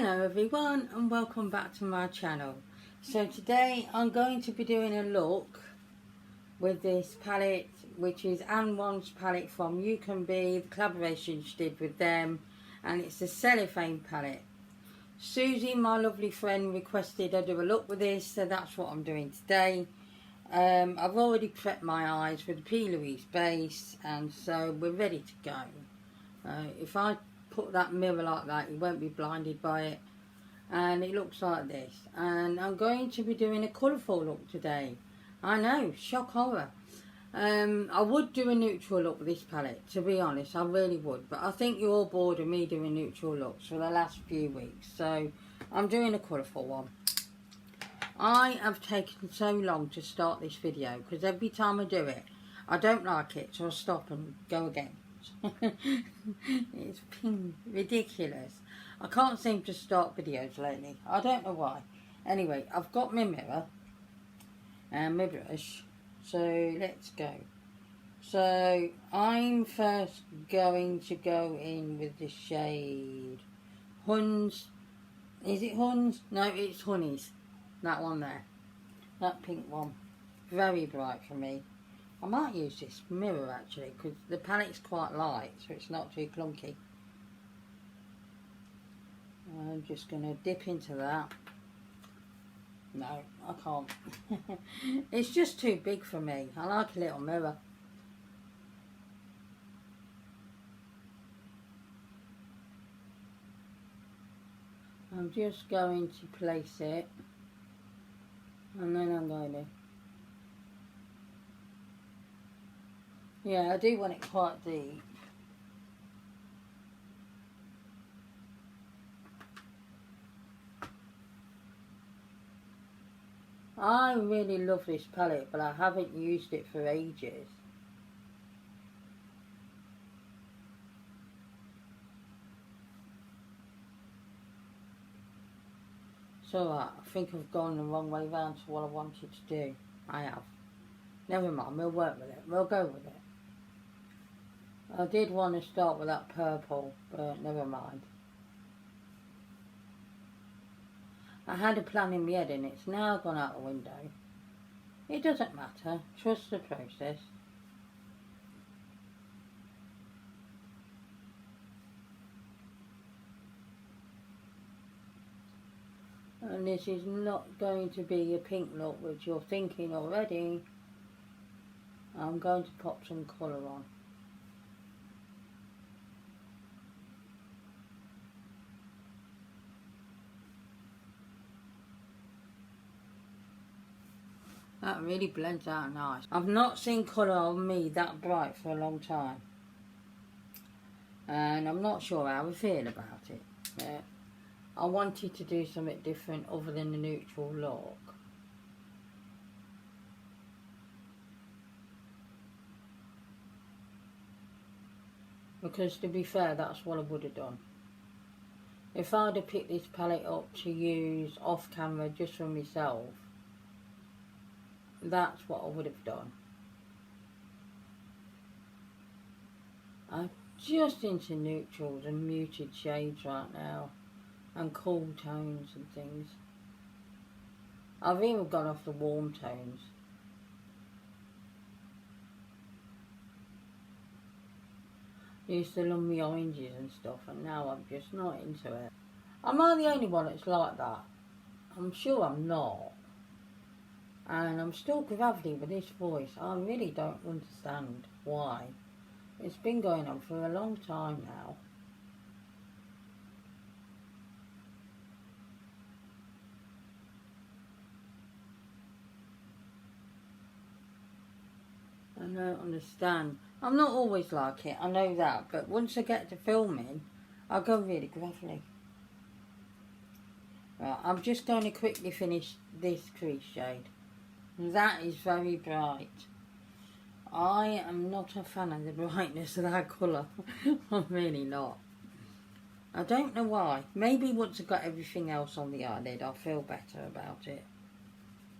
Hello everyone and welcome back to my channel. So today I'm going to be doing a look with this palette, which is Anwens palette from Ucanbe, the collaboration she did with them, and it's the Cellophane palette. Susie, my lovely friend, requested I do a look with this, so that's what I'm doing today. I've already prepped my eyes with the P. Louise base, and so we're ready to go. If I put that mirror like that, you won't be blinded by it, and it looks like this. And I'm going to be doing a colourful look today. I know, shock horror. I would do a neutral look with this palette, to be honest, I really would, but I think you're all bored of me doing neutral looks for the last few weeks, so I'm doing a colourful one. I have taken so long to start this video because every time I do it I don't like it, so I stop and go again. It's been ridiculous. I can't seem to start videos lately. I don't know why. Anyway, I've got my mirror and my brush, so let's go. So I'm first going to go in with the shade Huns. Is it Huns? No, it's Honeys. That one there. That pink one. Very bright for me. I might use this mirror actually because the palette's quite light, so it's not too clunky. I'm just going to dip into that. No, I can't. It's just too big for me. I like a little mirror. I'm just going to place it, and then I'm going to... Yeah, I do want it quite deep. I really love this palette, but I haven't used it for ages. So I think I've gone the wrong way round to what I wanted to do. I have. Never mind, we'll work with it. We'll go with it. I did want to start with that purple, but never mind. I had a plan in my head and it's now gone out the window. It doesn't matter. Trust the process. And this is not going to be a pink look, which you're thinking already. I'm going to pop some colour on. That really blends out nice. I've not seen colour on me that bright for a long time. And I'm not sure how I feel about it. Yeah. I wanted to do something different other than the neutral look. Because to be fair, that's what I would have done. If I'd have picked this palette up to use off camera just for myself, that's what I would have done. I'm just into neutrals and muted shades right now, and cool tones and things. I've even gone off the warm tones. I used to love my oranges and stuff, and now I'm just not into it. Am I the only one that's like that? I'm sure I'm not. And I'm still gravelly with this voice. I really don't understand why. It's been going on for a long time now. I don't understand. I'm not always like it, I know that, but once I get to filming, I go really gravelly. Right, I'm just going to quickly finish this crease shade. That is very bright. I am not a fan of the brightness of that colour. I'm really not. I don't know why. Maybe once I've got everything else on the eyelid, I'll feel better about it.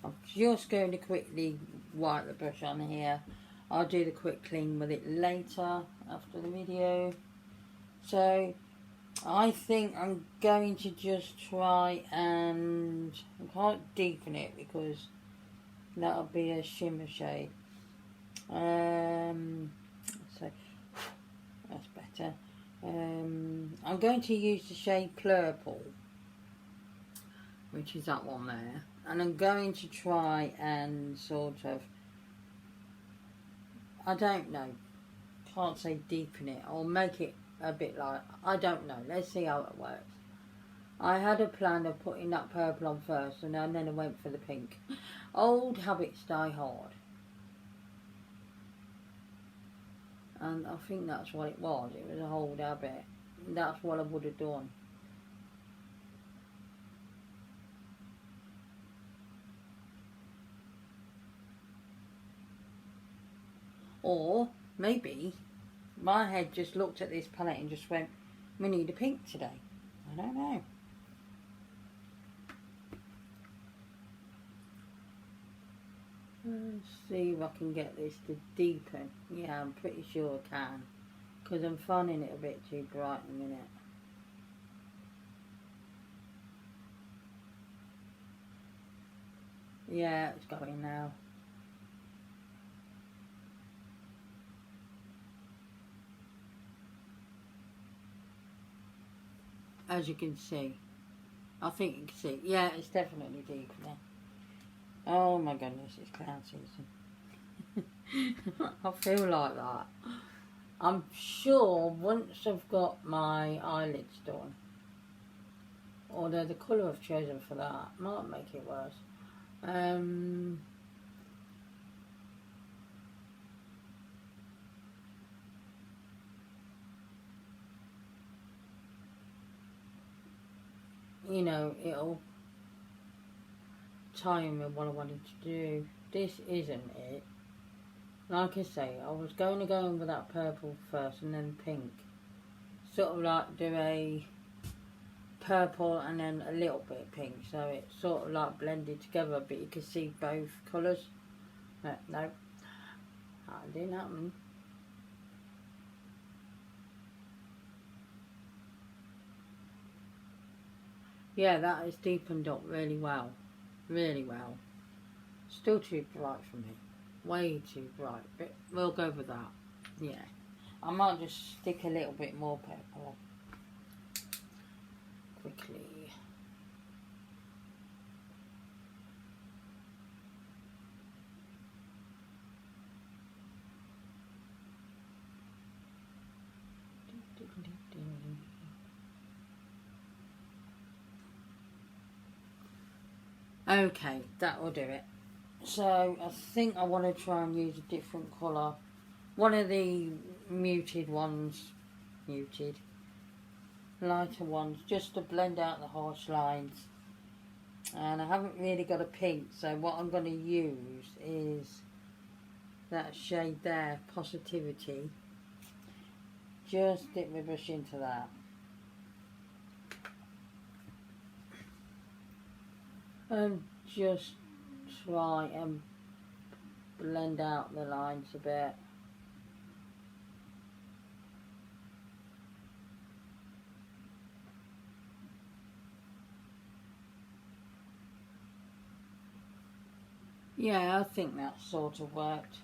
I'm just going to quickly wipe the brush on here. I'll do the quick clean with it later after the video. So I think I'm going to just try and I can't deepen it because that'll be a shimmer shade. So that's better. I'm going to use the shade Purple, which is that one there, and I'm going to try and sort of, I don't know, can't say deepen it or make it a bit like, I don't know, let's see how it works. I had a plan of putting that purple on first and then I went for the pink. Old habits die hard. And I think that's what it was an old habit. That's what I would have done. Or maybe my head just looked at this palette and just went, we need a pink today. I don't know. Let's see if I can get this to deepen. Yeah, I'm pretty sure I can, because I'm finding it a bit too bright in a minute. Yeah, it's going now. As you can see, I think you can see. Yeah, it's definitely deepening. Oh my goodness, it's cloud season. I feel like that. I'm sure once I've got my eyelids done, although the colour I've chosen for that might make it worse. You know, it'll tie in with what I wanted to do. This isn't it. Like I say, I was going to go in with that purple first and then pink. Sort of like do a purple and then a little bit of pink, so it's sort of like blended together, but you can see both colours. No, that didn't happen. Yeah, that has deepened up really well. Really well. Still too bright for me. Way too bright, but we'll go with that. Yeah. I might just stick a little bit more purple. Quickly. Okay, that will do it. So I think I want to try and use a different colour. One of the muted ones, lighter ones, just to blend out the harsh lines. And I haven't really got a pink, so what I'm going to use is that shade there, Positivity. Just dip my brush into that. And just try and blend out the lines a bit. Yeah, I think that sort of worked.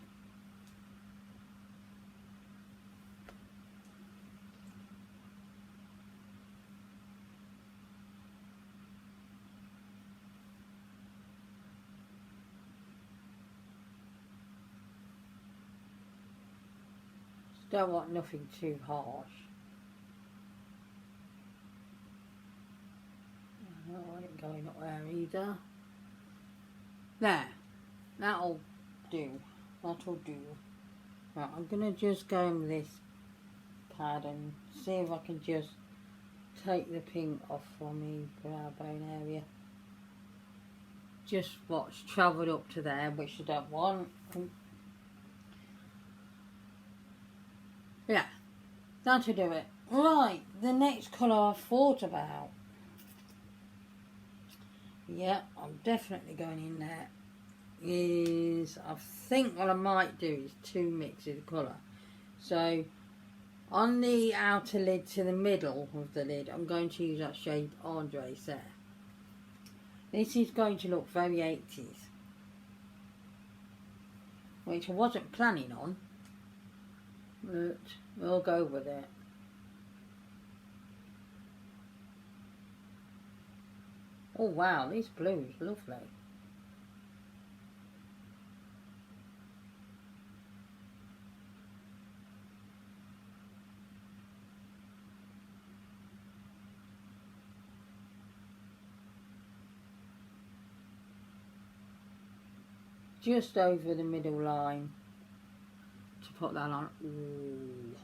Don't want nothing too harsh. I don't want it going up there either. There. That'll do. That'll do. Right, I'm going to just go in with this pad and see if I can just take the pink off from the brow bone area. Just what's travelled up to there, which I don't want. Yeah, that'll do it. Right, the next colour I've thought about. Yeah, I'm definitely going in there. Is, I think what I might do is two mixes of colour. So On the outer lid to the middle of the lid, I'm going to use that shade Andres there. This is going to look very 80s, which I wasn't planning on, but we'll go with it. Oh wow, this blue is lovely. Just over the middle line to put that on. Ooh,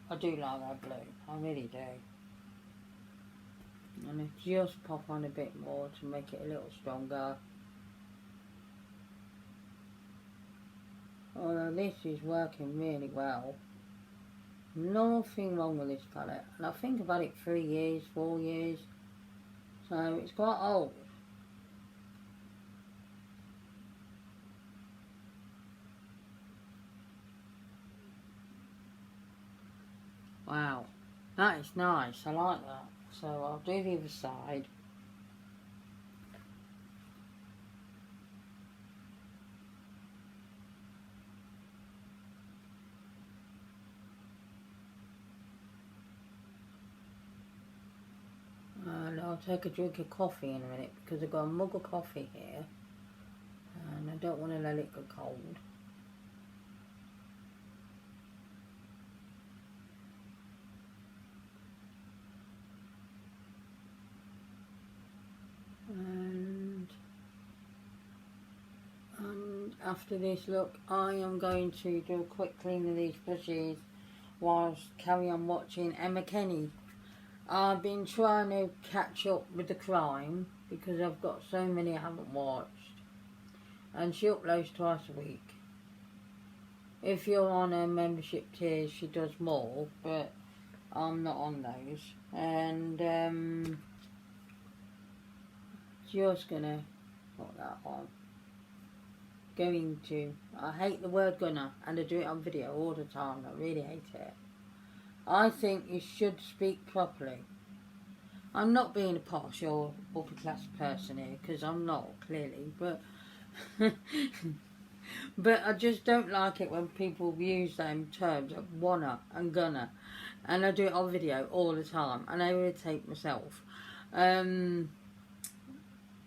I do like that blue, I really do. And I just pop on a bit more to make it a little stronger. Although this is working really well. Nothing wrong with this palette. And I think about it 3 years, 4 years. So it's quite old. Wow, that is nice, I like that. So I'll do the other side. And I'll take a drink of coffee in a minute because I've got a mug of coffee here and I don't want to let it go cold. And after this look, I am going to do a quick clean of these brushes whilst carry on watching Emma Kenny. I've been trying to catch up with the crime because I've got so many I haven't watched, and she uploads twice a week. If you're on a membership tier, she does more, but I'm not on those. And just gonna put that on. I hate the word gonna, and I do it on video all the time. I really hate it. I think you should speak properly. I'm not being a posh or upper class person here, because I'm not, clearly, but but I just don't like it when people use them terms of wanna and gonna, and I do it on video all the time, and I irritate myself.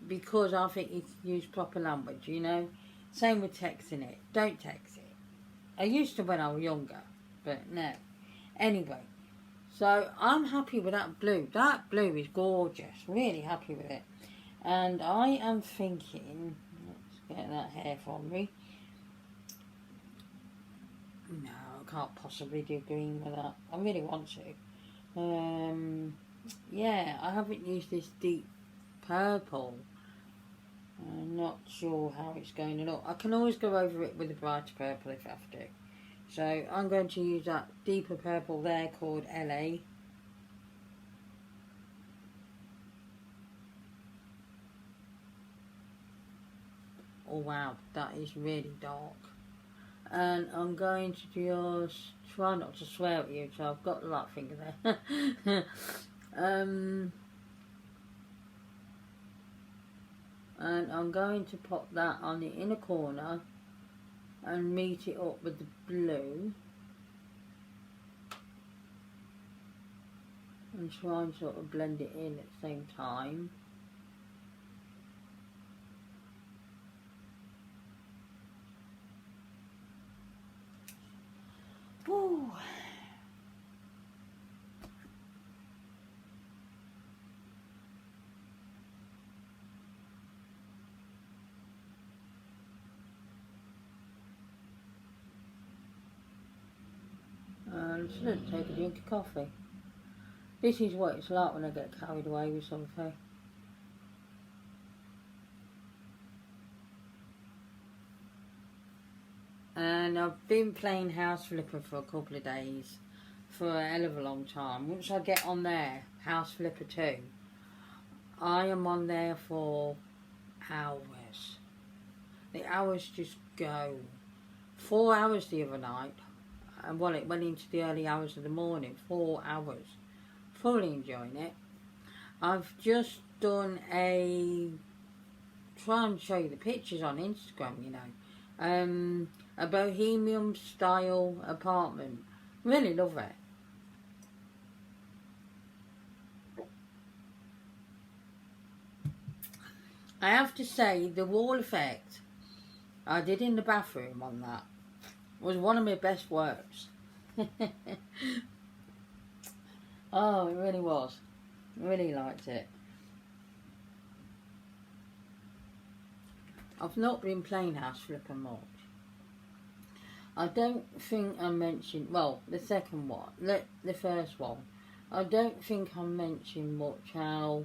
Because I think you can use proper language, you know. Same with texting it. Don't text it. I used to when I was younger, but no. Anyway, so I'm happy with that blue. That blue is gorgeous. Really happy with it. And I am thinking, let's get that hair from me. No, I can't possibly do green with that. I really want to. Yeah, I haven't used this deep purple. I'm not sure how it's going to look. I can always go over it with a brighter purple if I have to. So I'm going to use that deeper purple there called LA. Oh wow, that is really dark. And I'm going to just try not to swear at you, so I've got the right finger there. And I'm going to pop that on the inner corner and meet it up with the blue and try and sort of blend it in at the same time. Woo. And let's take a drink of coffee. This is what it's like when I get carried away with something. And I've been playing House Flipper for a couple of days, for a hell of a long time. Once I get on there, House Flipper 2, I am on there for hours. The hours just go. 4 hours the other night. and well, it went into the early hours of the morning, 4 hours, fully enjoying it. I've just done try and show you the pictures on Instagram, you know, a bohemian style apartment. Really love it. I have to say, the wall effect I did in the bathroom on that was one of my best works. Oh, it really was. Really liked it. I've not been playing House Flipper much. I don't think I mentioned, well, the second one, the first one, I don't think I mentioned much how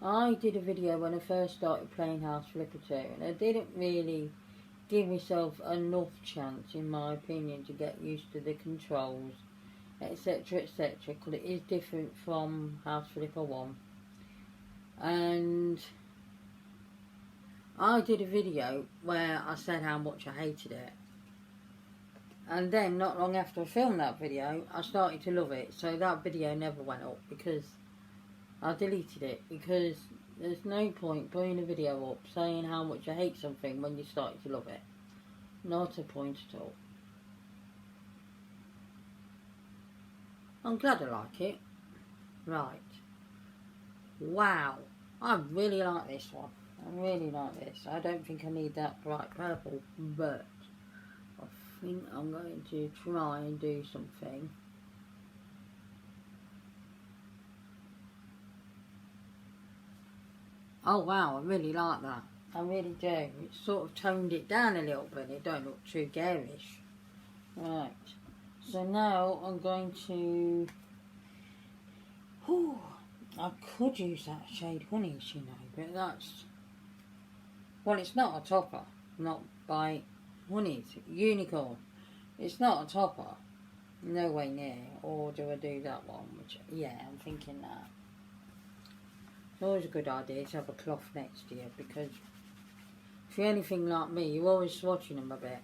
I did a video when I first started playing House Flipper 2, and I didn't really give myself enough chance, in my opinion, to get used to the controls, etc, etc, because it is different from House Flipper 1. And I did a video where I said how much I hated it, and then not long after I filmed that video I started to love it. So that video never went up because I deleted it, because there's no point putting a video up saying how much I hate something when you started to love it. Not a point at all. I'm glad I like it. Right. Wow. I really like this one. I really like this. I don't think I need that bright purple, but I think I'm going to try and do something. Oh wow, I really like that. I really do. It sort of toned it down a little bit. It don't look too garish. Right. So now I'm going to... Whew, I could use that shade Honeys, you know, but that's... Well, it's not a topper. Not by Honeys. Unicorn. It's not a topper. No way near. Or do I do that one? Which, yeah, I'm thinking that. It's always a good idea to have a cloth next to you, because if you're anything like me, you're always swatching them a bit.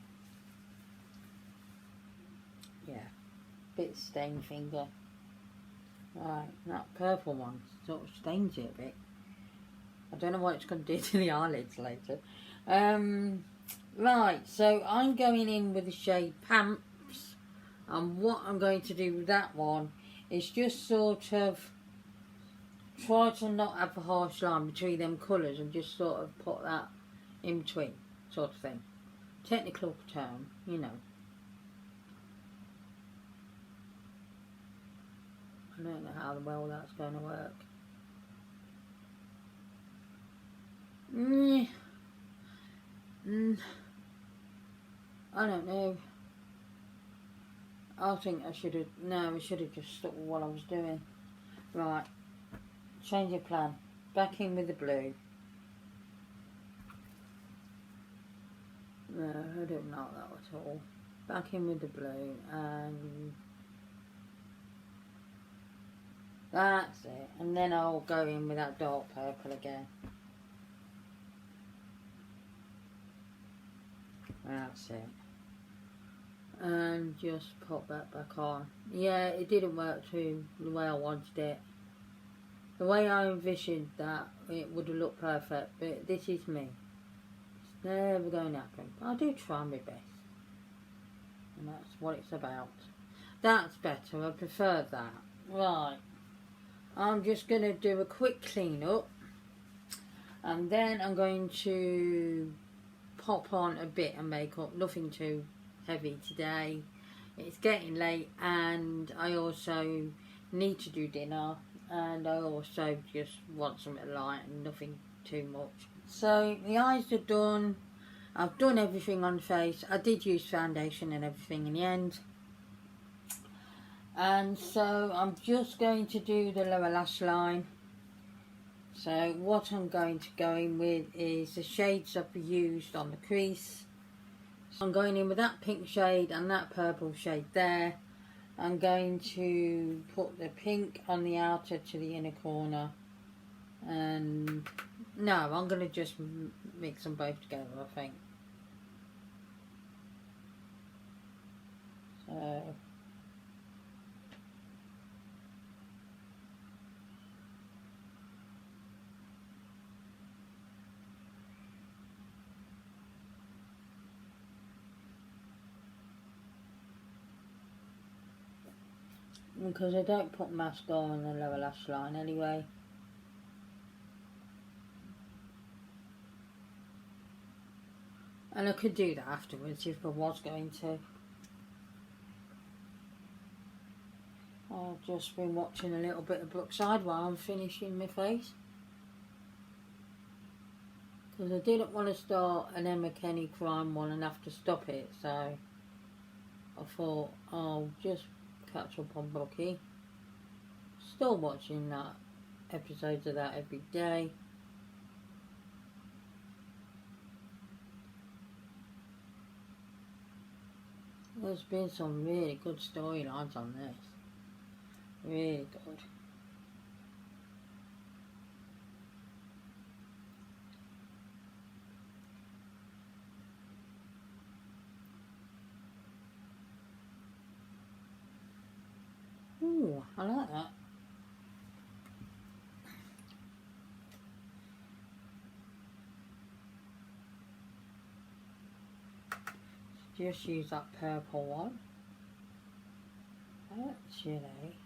Yeah, bit stained finger. Right, that purple one sort of stains it a bit. I don't know what it's going to do to the eyelids later. Right, so I'm going in with the shade Pamps, and what I'm going to do with that one is just sort of try to not have a harsh line between them colours and just sort of put that in between, sort of thing. Technical term, you know. I don't know how well that's going to work. I don't know. I think I should have, no, I should have just stuck with what I was doing. Right. Change of plan. Back in with the blue. No, I don't like that at all. Back in with the blue, and that's it. And then I'll go in with that dark purple again. That's it. And just pop that back on. Yeah, it didn't work too the way I wanted it. The way I envisioned that, it would have looked perfect, but this is me. It's never going to happen. I do try my best. And that's what it's about. That's better, I prefer that. Right. I'm just going to do a quick clean up. And then I'm going to pop on a bit of makeup. Nothing too heavy today. It's getting late, and I also need to do dinner. And I also just want something light and nothing too much. So the eyes are done. I've done everything on the face. I did use foundation and everything in the end. And so I'm just going to do the lower lash line. So what I'm going to go in with is the shades I've used on the crease. So I'm going in with that pink shade and that purple shade there. I'm going to put the pink on the outer to the inner corner, and no, I'm going to just mix them both together, I think. So because I don't put mascara on the lower lash line anyway. And I could do that afterwards if I was going to. I've just been watching a little bit of Brookside while I'm finishing my face. Because I didn't want to start an Emma Kenny crime one and have to stop it, so I thought I'll just catch up on Bucky. Still watching that episodes of that every day. There's been some really good storylines on this. Really good. Ooh, I like that. Just use that purple one. Actually,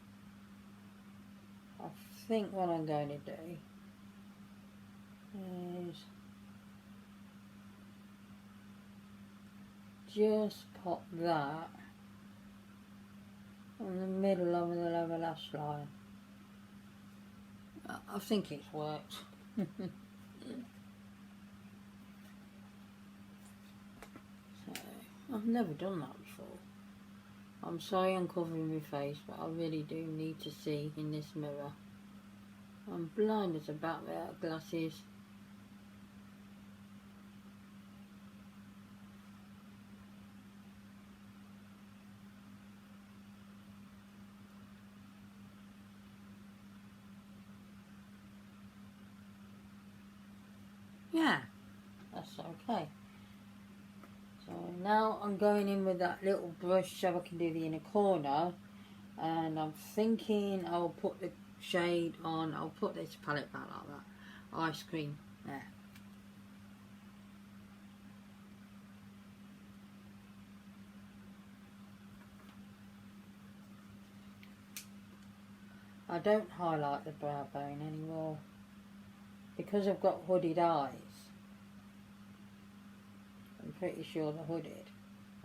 I think what I'm going to do is just pop that on the middle of the lower lash line. I think it's worked. I've never done that before. I'm sorry I'm covering my face, but I really do need to see in this mirror. I'm blind as a bat without glasses. Yeah, that's okay. So now I'm going in with that little brush so I can do the inner corner, and I'm thinking I'll put the shade on. I'll put this palette back like that. Ice cream there. I don't highlight the brow bone anymore because I've got hooded eyes. I'm pretty sure they're hooded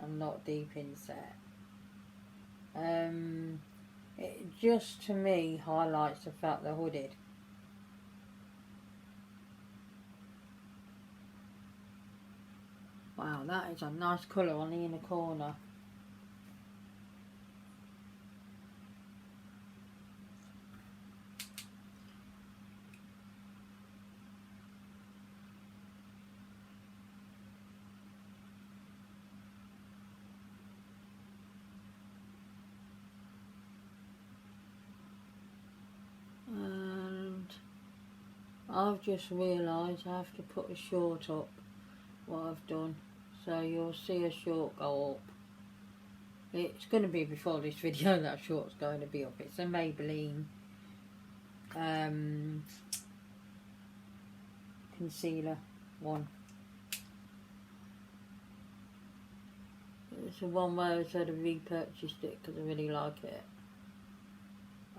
and not deep inset. It just to me highlights the fact they're hooded. Wow, that is a nice colour on the inner corner. I've just realised I have to put a short up, what I've done, so you'll see a short go up. It's going to be before this video that short's going to be up. It's a Maybelline concealer one. It's the one where I sort of repurchased it because I really like it.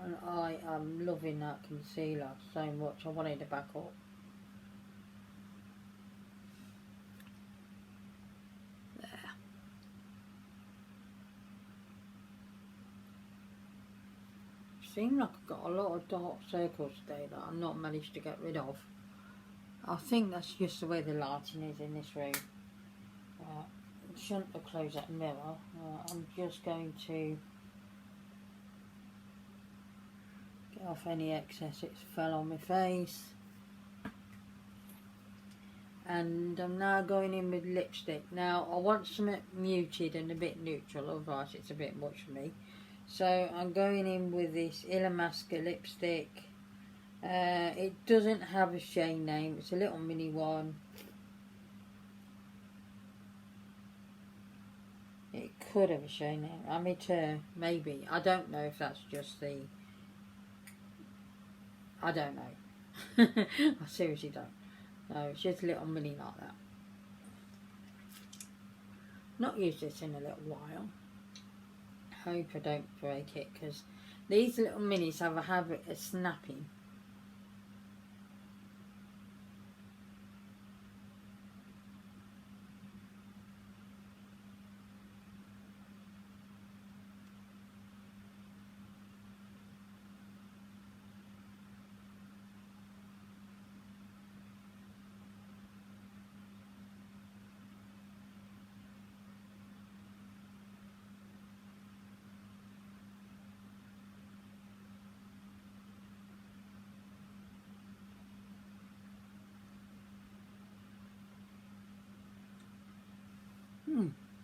And I am loving that concealer so much. I wanted to back up. There. Seems like I've got a lot of dark circles today that I've not managed to get rid of. I think that's just the way the lighting is in this room. Shouldn't have closed that mirror. I'm just going to get off any excess that fell on my face. And I'm now going in with lipstick. Now I want something muted and a bit neutral, otherwise it's a bit much for me. So I'm going in with this Illamasqua lipstick. It doesn't have a shade name, it's a little mini one. It could have a shade name. I mean, maybe. I don't know if that's just the... I don't know. I seriously don't. No, it's just a little mini like that. Not used this in a little while. Hope I don't break it, because These little minis have a habit of snapping.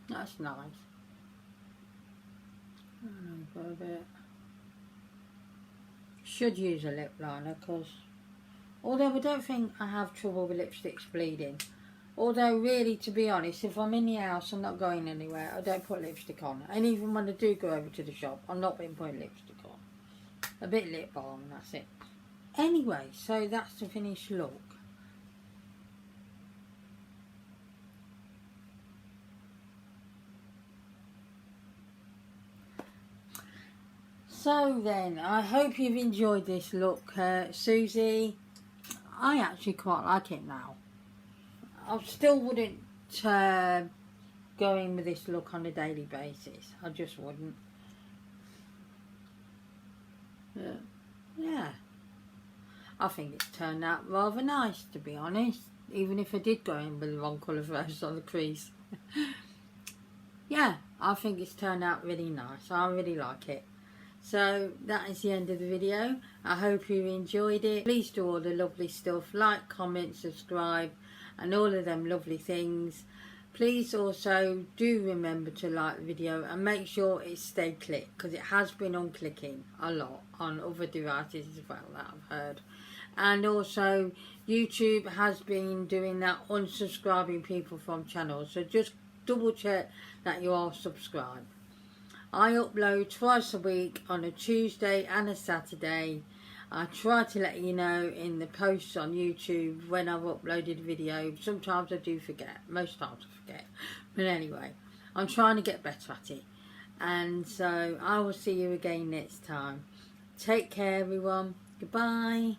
That's nice. Got a bit. Should use a lip liner, because although I don't think I have trouble with lipsticks bleeding. Although really, to be honest, if I'm in the house, I'm not going anywhere, I don't put lipstick on. And even when I do go over to the shop, I'm not been putting lipstick on. A bit of lip balm, that's it. Anyway, so that's the finished look. So then, I hope you've enjoyed this look, Susie. I actually quite like it now. I still wouldn't go in with this look on a daily basis. I just wouldn't. Yeah. I think it's turned out rather nice, to be honest. Even if I did go in with the wrong colour first on the crease. Yeah, I think it's turned out really nice. I really like it. So that is the end of the video. I hope you enjoyed it. Please do all the lovely stuff. Like, comment, subscribe and all of them lovely things. Please also do remember to like the video and make sure it stay clicked, because it has been unclicking a lot on other devices as well that I've heard. And also YouTube has been doing that, unsubscribing people from channels. So just double check that you are subscribed. I upload twice a week on a Tuesday and a Saturday. I try to let you know in the posts on YouTube when I've uploaded a video. Sometimes I do forget. Most times I forget. But anyway, I'm trying to get better at it. And so I will see you again next time. Take care, everyone. Goodbye.